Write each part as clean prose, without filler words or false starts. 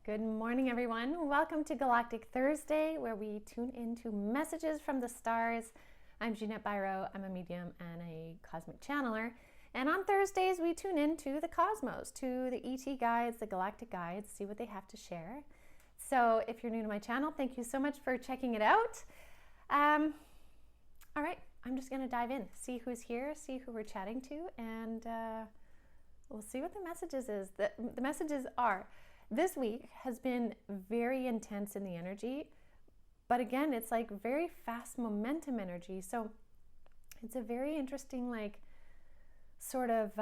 Good morning, everyone. Welcome to Galactic Thursday, where we tune into messages from the stars. I'm Jeanette Biro. I'm a medium and a cosmic channeler. And on Thursdays, we tune into the cosmos, to the ET guides, the galactic guides, see what they have to share. So if you're new to my channel, thank you so much for checking it out. All right, I'm just going to dive in, see who's here, see who we're chatting to, and we'll see what the messages is. The messages are, this week has been very intense in the energy, but again, it's like very fast momentum energy. So it's a very interesting, like, sort of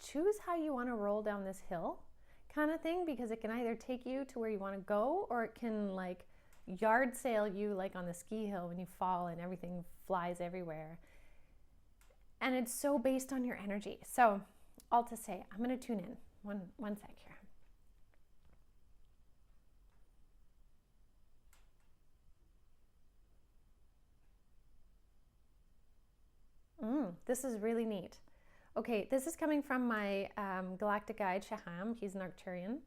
choose how you want to roll down this hill kind of thing, because it can either take you to where you want to go, or it can like yard sail you like on the ski hill when you fall and everything flies everywhere. And it's so based on your energy. So all to say, I'm going to tune in. One sec here. This is really neat. Okay, this is coming from my galactic guide, Shaham. He's an Arcturian.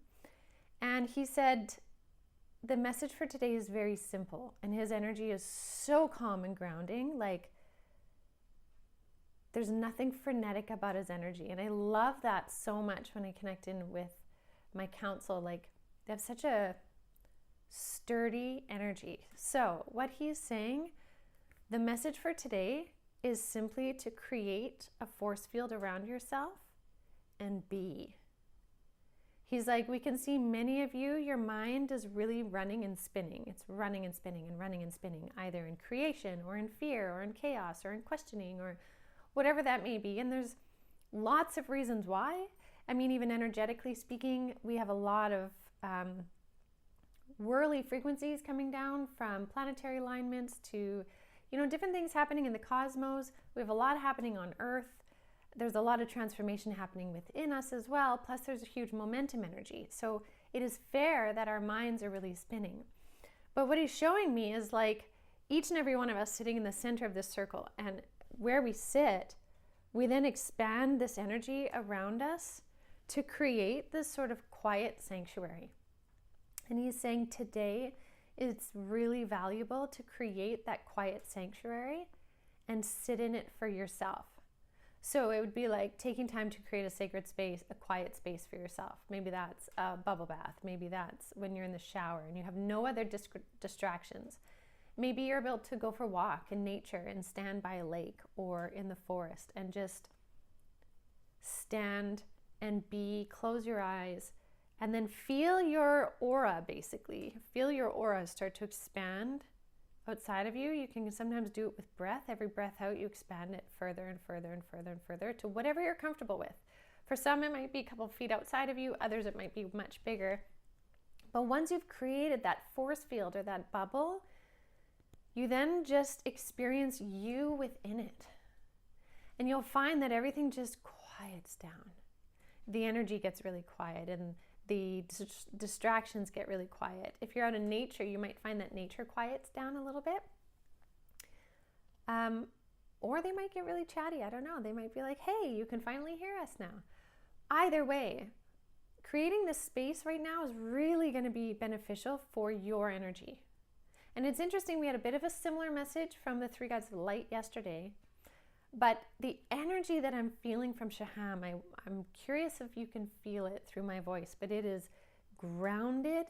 And he said, the message for today is very simple. And his energy is so calm and grounding. Like, there's nothing frenetic about his energy. And I love that so much when I connect in with my council. Like, they have such a sturdy energy. So what he's saying, the message for today is simply to create a force field around yourself and be. He's like, we can see many of you, your mind is really running and spinning. It's running and spinning and running and spinning, either in creation or in fear or in chaos or in questioning or whatever that may be. And there's lots of reasons why. I mean, even energetically speaking, we have a lot of whirly frequencies coming down, from planetary alignments to, different things happening in the cosmos. We have a lot happening on Earth. There's a lot of transformation happening within us as well. Plus there's a huge momentum energy. So it is fair that our minds are really spinning. But what he's showing me is, like, each and every one of us sitting in the center of this circle, and where we sit, we then expand this energy around us to create this sort of quiet sanctuary. And he's saying today it's really valuable to create that quiet sanctuary and sit in it for yourself. So it would be like taking time to create a sacred space, a quiet space for yourself. Maybe that's a bubble bath. Maybe that's when you're in the shower and you have no other distractions. Maybe you're able to go for a walk in nature and stand by a lake or in the forest and just stand and be, close your eyes, and then feel your aura, basically. Feel your aura start to expand outside of you. You can sometimes do it with breath. Every breath out, you expand it further and further and further and further to whatever you're comfortable with. For some, it might be a couple of feet outside of you. Others, it might be much bigger. But once you've created that force field or that bubble, you then just experience you within it. And you'll find that everything just quiets down. The energy gets really quiet and the distractions get really quiet. If you're out in nature, you might find that nature quiets down a little bit. Or they might get really chatty. I don't know. They might be like, hey, you can finally hear us now. Either way, creating this space right now is really going to be beneficial for your energy. And it's interesting, we had a bit of a similar message from the three guides of light yesterday. But the energy that I'm feeling from Shaham, I'm curious if you can feel it through my voice, but it is grounded,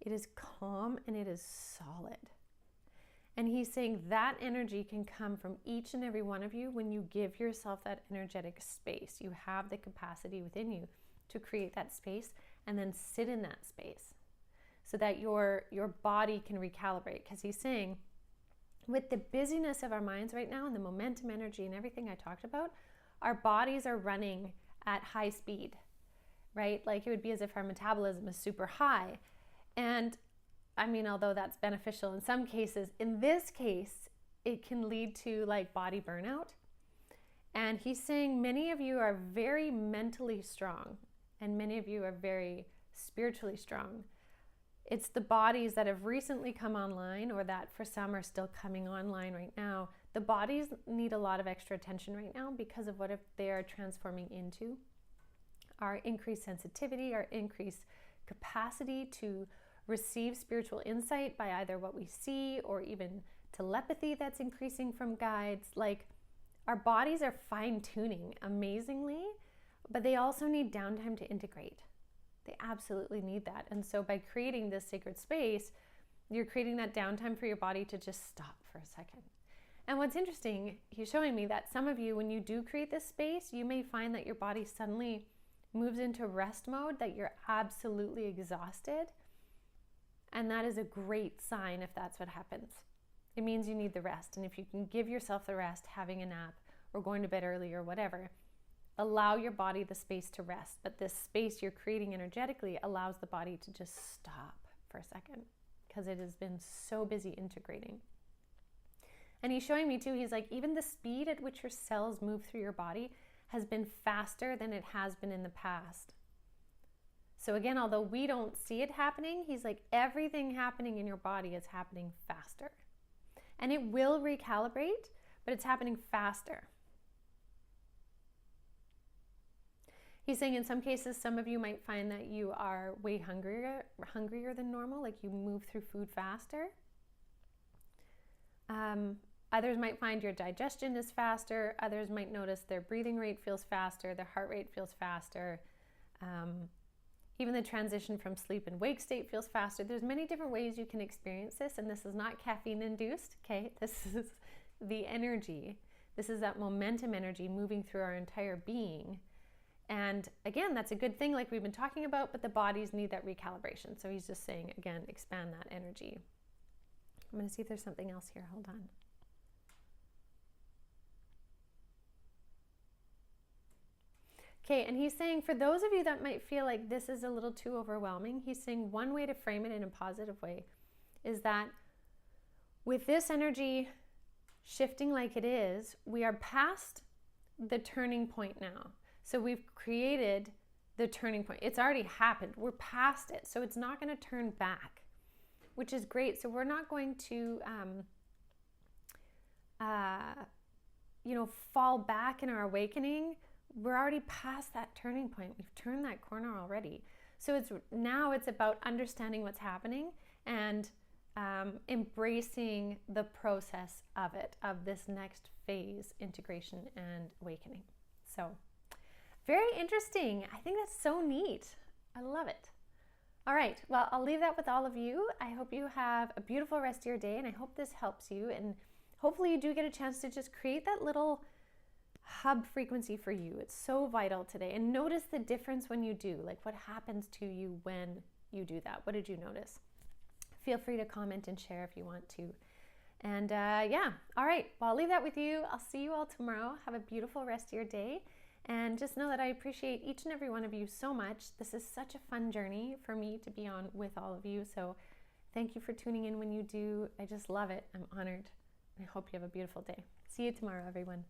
it is calm, and it is solid. And he's saying that energy can come from each and every one of you when you give yourself that energetic space. You have the capacity within you to create that space and then sit in that space so that your body can recalibrate. Because he's saying, with the busyness of our minds right now and the momentum energy and everything I talked about, our bodies are running at high speed, right? Like, it would be as if our metabolism is super high. And I mean, although that's beneficial in some cases, in this case, it can lead to like body burnout. And he's saying many of you are very mentally strong and many of you are very spiritually strong. It's the bodies that have recently come online, or that for some are still coming online right now. The bodies need a lot of extra attention right now because of what they are transforming into. Our increased sensitivity, our increased capacity to receive spiritual insight by either what we see or even telepathy that's increasing from guides. Like, our bodies are fine-tuning amazingly, but they also need downtime to integrate. They absolutely need that. And so by creating this sacred space, you're creating that downtime for your body to just stop for a second. And what's interesting, he's showing me that some of you, when you do create this space, you may find that your body suddenly moves into rest mode, that you're absolutely exhausted. And that is a great sign if that's what happens. It means you need the rest. And if you can give yourself the rest, having a nap or going to bed early or whatever, allow your body the space to rest. But this space you're creating energetically allows the body to just stop for a second, because it has been so busy integrating. And he's showing me too, he's like, even the speed at which your cells move through your body has been faster than it has been in the past. So again, although we don't see it happening, he's like, everything happening in your body is happening faster. And it will recalibrate, but it's happening faster. He's saying in some cases, some of you might find that you are way hungrier than normal, like you move through food faster. Others might find your digestion is faster. Others might notice their breathing rate feels faster, their heart rate feels faster. Even the transition from sleep and wake state feels faster. There's many different ways you can experience this, and this is not caffeine induced, okay? This is the energy. This is that momentum energy moving through our entire being. And again, that's a good thing like we've been talking about, but the bodies need that recalibration. So he's just saying, again, expand that energy. I'm going to see if there's something else here. Hold on. Okay, and he's saying for those of you that might feel like this is a little too overwhelming, he's saying one way to frame it in a positive way is that with this energy shifting like it is, we are past the turning point now. So we've created the turning point. It's already happened. We're past it. So it's not going to turn back, which is great. So we're not going to, fall back in our awakening. We're already past that turning point. We've turned that corner already. So it's about understanding what's happening and embracing the process of it, of this next phase, integration and awakening. So very interesting. I think that's so neat. I love it. All right. Well, I'll leave that with all of you. I hope you have a beautiful rest of your day, and I hope this helps you. And hopefully you do get a chance to just create that little hub frequency for you. It's so vital today. And notice the difference when you do. Like, what happens to you when you do that? What did you notice? Feel free to comment and share if you want to. And all right. Well, I'll leave that with you. I'll see you all tomorrow. Have a beautiful rest of your day. And just know that I appreciate each and every one of you so much. This is such a fun journey for me to be on with all of you. So thank you for tuning in when you do. I just love it. I'm honored. I hope you have a beautiful day. See you tomorrow, everyone.